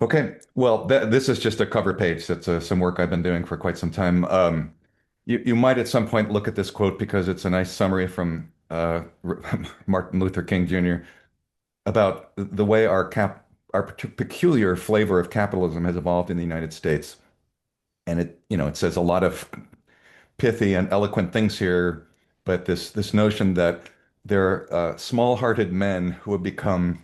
Okay, well, this is just a cover page. That's some work I've been doing for quite some time. You might at some point look at this quote because it's a nice summary from Martin Luther King Jr. about the way our peculiar flavor of capitalism has evolved in the United States. And it says a lot of pithy and eloquent things here, but this notion that there are small-hearted men who have become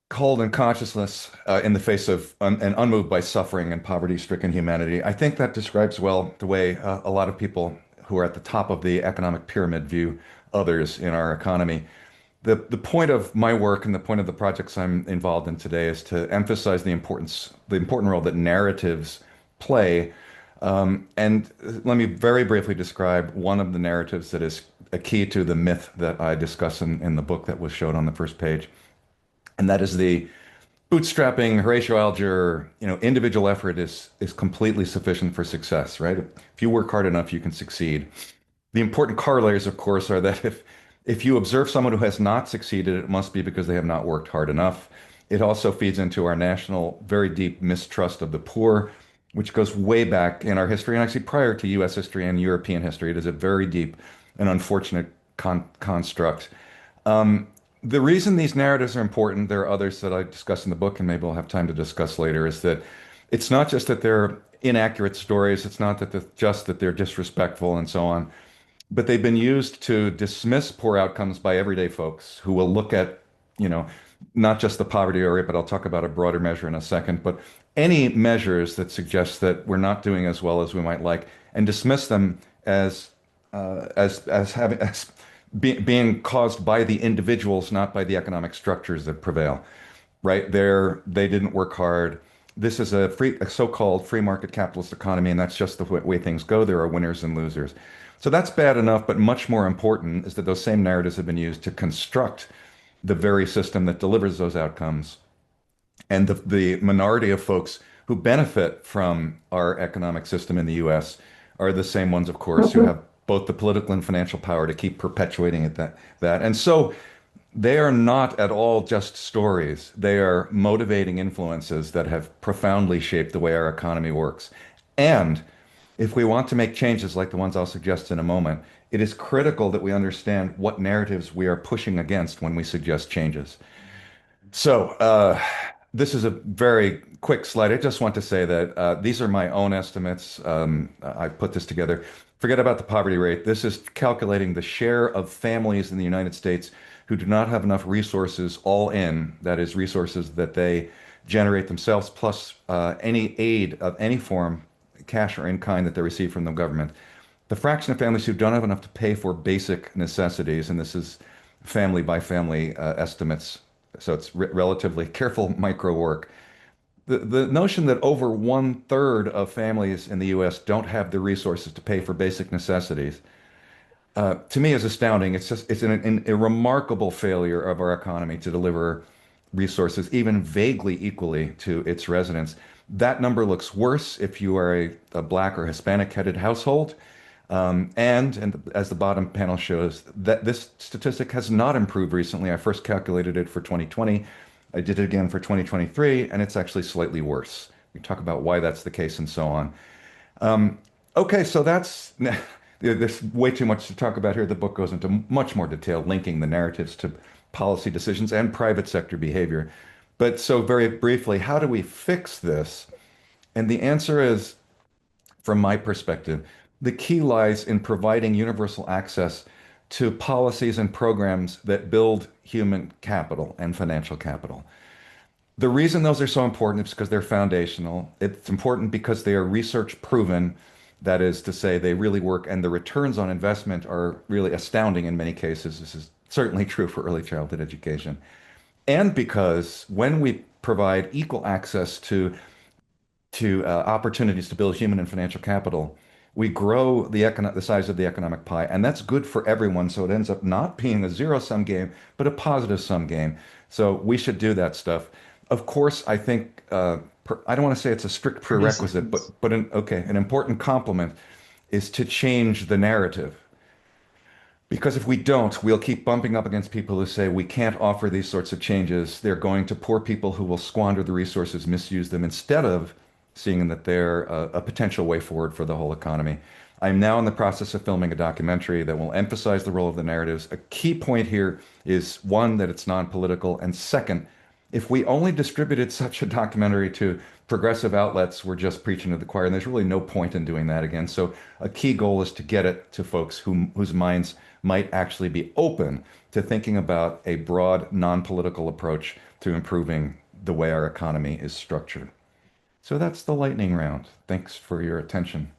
cold and conscienceless in the face of and unmoved by suffering and poverty-stricken humanity. I think that describes well the way a lot of people who are at the top of the economic pyramid view others in our economy. The point of my work and the point of the projects I'm involved in today is to emphasize the important role that narratives play. And let me very briefly describe one of the narratives that is a key to the myth that I discuss in the book that was showed on the first page. And that is the bootstrapping, Horatio Alger, individual effort is completely sufficient for success, right? If you work hard enough, you can succeed. The important corollaries, of course, are that if you observe someone who has not succeeded, it must be because they have not worked hard enough. It also feeds into our national, very deep mistrust of the poor, which goes way back in our history and actually prior to US history and European history. It is a very deep and unfortunate construct. Um, the reason these narratives are important, there are others that I discuss in the book, and maybe we'll have time to discuss later, is that it's not just that they're inaccurate stories, it's not that just that they're disrespectful and so on, but they've been used to dismiss poor outcomes by everyday folks who will look at, you know, not just the poverty area, but I'll talk about a broader measure in a second, but any measures that suggest that we're not doing as well as we might like, and dismiss them as being caused by the individuals, not by the economic structures that prevail. Right there, they didn't work hard. This is a so-called free market capitalist economy, and that's just the way things go. There are winners and losers. So that's bad enough, but much more important is that those same narratives have been used to construct the very system that delivers those outcomes. And the minority of folks who benefit from our economic system in the US are the same ones, of course, who have both the political and financial power to keep perpetuating that. And so they are not at all just stories. They are motivating influences that have profoundly shaped the way our economy works. And if we want to make changes like the ones I'll suggest in a moment, it is critical that we understand what narratives we are pushing against when we suggest changes. So, this is a very quick slide. I just want to say that these are my own estimates. I put this together. Forget about the poverty rate. This is calculating the share of families in the United States who do not have enough resources all in, that is, resources that they generate themselves, plus any aid of any form, cash or in kind, that they receive from the government. The fraction of families who don't have enough to pay for basic necessities, and this is family by family estimates, so it's relatively careful micro work. The notion that over one-third of families in the US don't have the resources to pay for basic necessities, to me is astounding. It's a remarkable failure of our economy to deliver resources even vaguely equally to its residents. That number looks worse if you are a Black or Hispanic headed household. And as the bottom panel shows, that this statistic has not improved recently. I first calculated it for 2020. I did it again for 2023, and it's actually slightly worse. We talk about why that's the case and so on. Um, okay, so there's way too much to talk about here. The book goes into much more detail, linking the narratives to policy decisions and private sector behavior. But so very briefly, how do we fix this? And the answer is, from my perspective, the key lies in providing universal access to policies and programs that build human capital and financial capital. The reason those are so important is because they're foundational. It's important because they are research proven. That is to say, they really work, and the returns on investment are really astounding in many cases. This is certainly true for early childhood education. And because when we provide equal access to opportunities to build human and financial capital, we grow the size of the economic pie, and that's good for everyone. So it ends up not being a zero-sum game, but a positive sum game. So we should do that stuff. Of course, I think I don't want to say it's a strict prerequisite, but Prerequisites. an important complement is to change the narrative. Because if we don't, we'll keep bumping up against people who say we can't offer these sorts of changes. They're going to poor people who will squander the resources, misuse them, instead of seeing that they're a potential way forward for the whole economy. I'm now in the process of filming a documentary that will emphasize the role of the narratives. A key point here is one, that it's non-political, and second, if we only distributed such a documentary to progressive outlets, we're just preaching to the choir, and there's really no point in doing that again. So a key goal is to get it to folks whose minds might actually be open to thinking about a broad, non-political approach to improving the way our economy is structured. So that's the lightning round. Thanks for your attention.